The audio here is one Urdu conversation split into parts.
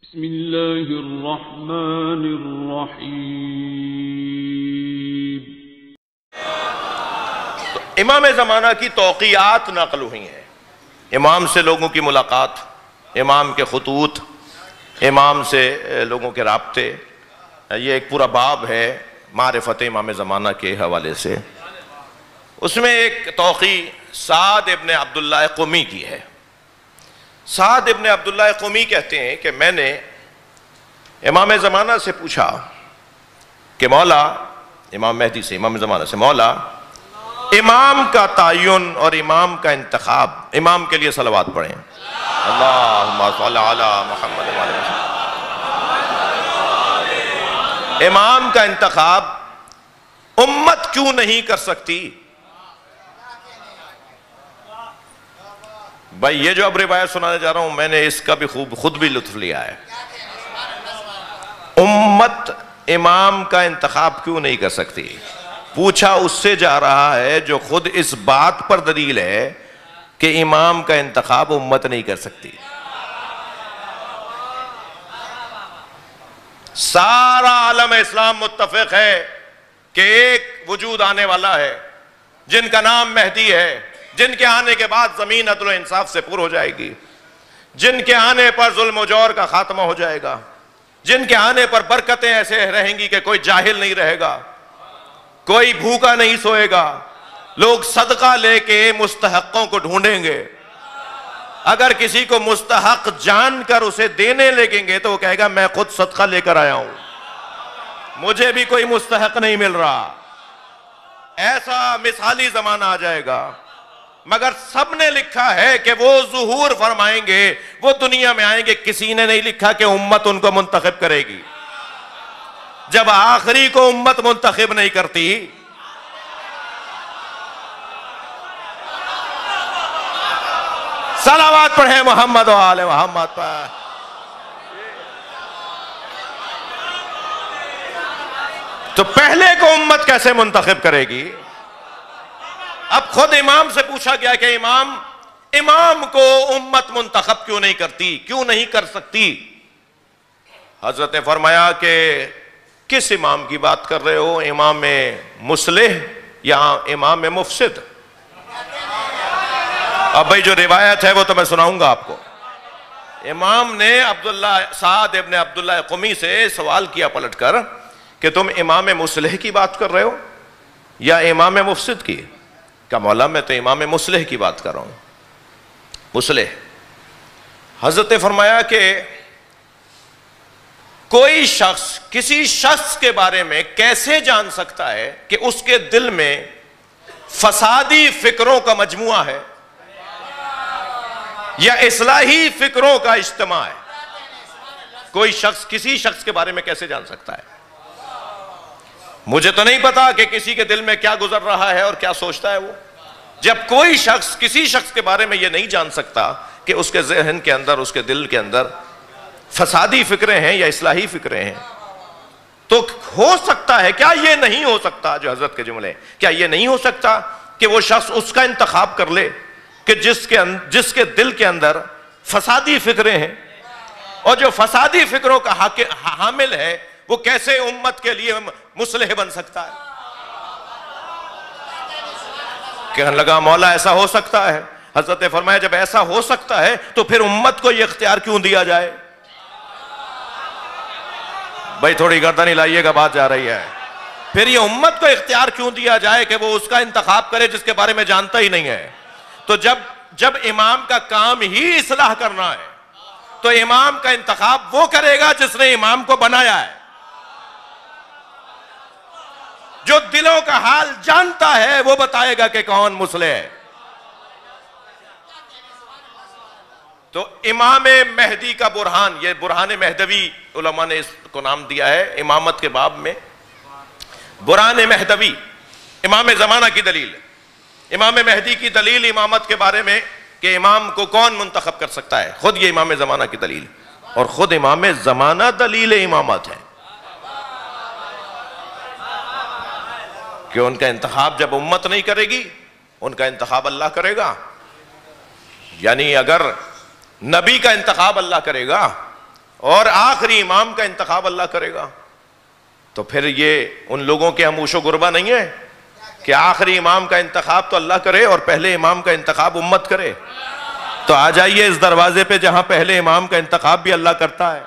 بسم اللہ الرحمن الرحیم۔ تو امام زمانہ کی توقیعات نقل ہوئی ہیں، امام سے لوگوں کی ملاقات، امام کے خطوط، امام سے لوگوں کے رابطے، یہ ایک پورا باب ہے معرفت امام زمانہ کے حوالے سے۔ اس میں ایک توقیع سعد ابن عبداللہ قمی کی ہے۔ سعد ابن عبداللہ قمی کہتے ہیں کہ میں نے امام زمانہ سے پوچھا کہ مولا، امام مہدی سے، امام زمانہ سے، مولا امام کا تعین اور امام کا انتخاب، امام کے لیے صلوات پڑھیں، اللہم صل علی محمد و علی محمد، امام کا انتخاب امت کیوں نہیں کر سکتی؟ بھائی یہ جو اب روایت سنانے جا رہا ہوں میں نے اس کا بھی خود بھی لطف لیا ہے۔ امت امام کا انتخاب کیوں نہیں کر سکتی؟ پوچھا اس سے جا رہا ہے جو خود اس بات پر دلیل ہے کہ امام کا انتخاب امت نہیں کر سکتی۔ سارا عالم اسلام متفق ہے کہ ایک وجود آنے والا ہے جن کا نام مہدی ہے، جن کے آنے کے بعد زمین عدل و انصاف سے پر ہو جائے گی، جن کے آنے پر ظلم و جور کا خاتمہ ہو جائے گا، جن کے آنے پر برکتیں ایسے رہیں گی کہ کوئی جاہل نہیں رہے گا، کوئی بھوکا نہیں سوئے گا، لوگ صدقہ لے کے مستحقوں کو ڈھونڈیں گے۔ اگر کسی کو مستحق جان کر اسے دینے لگیں گے تو وہ کہے گا میں خود صدقہ لے کر آیا ہوں، مجھے بھی کوئی مستحق نہیں مل رہا۔ ایسا مثالی زمانہ آ جائے گا، مگر سب نے لکھا ہے کہ وہ ظہور فرمائیں گے، وہ دنیا میں آئیں گے۔ کسی نے نہیں لکھا کہ امت ان کو منتخب کرے گی۔ جب آخری کو امت منتخب نہیں کرتی، صلوات پڑھیں محمد و آل محمد پر۔ تو پہلے کو امت کیسے منتخب کرے گی؟ اب خود امام سے پوچھا گیا کہ امام کو امت منتخب کیوں نہیں کرتی، کیوں نہیں کر سکتی؟ حضرت نے فرمایا کہ کس امام کی بات کر رہے ہو، امام مصلح یا امام مفسد؟ اب بھائی جو روایت ہے وہ تو میں سناؤں گا آپ کو۔ امام نے سعد ابن عبداللہ قمی سے سوال کیا پلٹ کر کہ تم امام مصلح کی بات کر رہے ہو یا امام مفسد کی؟ کہ مولا میں تو امام مصلح کی بات کر رہا ہوں۔ مصلح، حضرت نے فرمایا کہ کوئی شخص کسی شخص کے بارے میں کیسے جان سکتا ہے کہ اس کے دل میں فسادی فکروں کا مجموعہ ہے یا اصلاحی فکروں کا اجتماع ہے؟ کوئی شخص کسی شخص کے بارے میں کیسے جان سکتا ہے؟ مجھے تو نہیں پتا کہ کسی کے دل میں کیا گزر رہا ہے اور کیا سوچتا ہے وہ۔ جب کوئی شخص کسی شخص کے بارے میں یہ نہیں جان سکتا کہ اس کے ذہن کے اندر، اس کے دل کے اندر فسادی فکریں ہیں یا اصلاحی فکریں ہیں، تو ہو سکتا ہے، کیا یہ نہیں ہو سکتا، جو حضرت کے جملے، کیا یہ نہیں ہو سکتا کہ وہ شخص اس کا انتخاب کر لے کہ جس کے دل کے اندر فسادی فکریں ہیں، اور جو فسادی فکروں کا حامل ہے وہ کیسے امت کے لیے مصلح بن سکتا ہے؟ کہنے لگا مولا ایسا ہو سکتا ہے۔ حضرت نے فرمایا جب ایسا ہو سکتا ہے تو پھر امت کو یہ اختیار کیوں دیا جائے؟ بھائی تھوڑی گردن ہلائیے گا، بات جا رہی ہے۔ پھر یہ امت کو اختیار کیوں دیا جائے کہ وہ اس کا انتخاب کرے جس کے بارے میں جانتا ہی نہیں ہے؟ تو جب امام کا کام ہی اصلاح کرنا ہے تو امام کا انتخاب وہ کرے گا جس نے امام کو بنایا ہے، جو دلوں کا حال جانتا ہے وہ بتائے گا کہ کون مصلح ہے۔ تو امام مہدی کا برہان، یہ برہان مہدوی علماء نے اس کو نام دیا ہے امامت کے باب میں۔ برہان مہدوی امام زمانہ کی دلیل ہے، امام مہدی کی دلیل امامت کے بارے میں کہ امام کو کون منتخب کر سکتا ہے، خود یہ امام زمانہ کی دلیل، اور خود امام زمانہ دلیل امامت ہے کہ ان کا انتخاب جب امت نہیں کرے گی، ان کا انتخاب اللہ کرے گا۔ یعنی اگر نبی کا انتخاب اللہ کرے گا اور آخری امام کا انتخاب اللہ کرے گا، تو پھر یہ ان لوگوں کے ہم اوشو غربا نہیں ہے کہ آخری امام کا انتخاب تو اللہ کرے اور پہلے امام کا انتخاب امت کرے؟ تو آ جائیے اس دروازے پہ جہاں پہلے امام کا انتخاب بھی اللہ کرتا ہے۔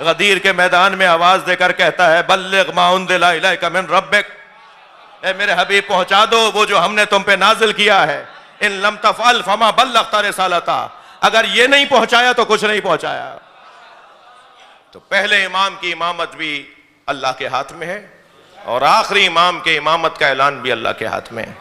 غدیر کے میدان میں آواز دے کر کہتا ہے بلغ ما انزل الیک من ربک، اے میرے حبیب پہنچا دو وہ جو ہم نے تم پہ نازل کیا ہے، ان لم تفعل فما بلغت رسالتہ، اگر یہ نہیں پہنچایا تو کچھ نہیں پہنچایا۔ تو پہلے امام کی امامت بھی اللہ کے ہاتھ میں ہے اور آخری امام کے امامت کا اعلان بھی اللہ کے ہاتھ میں ہے۔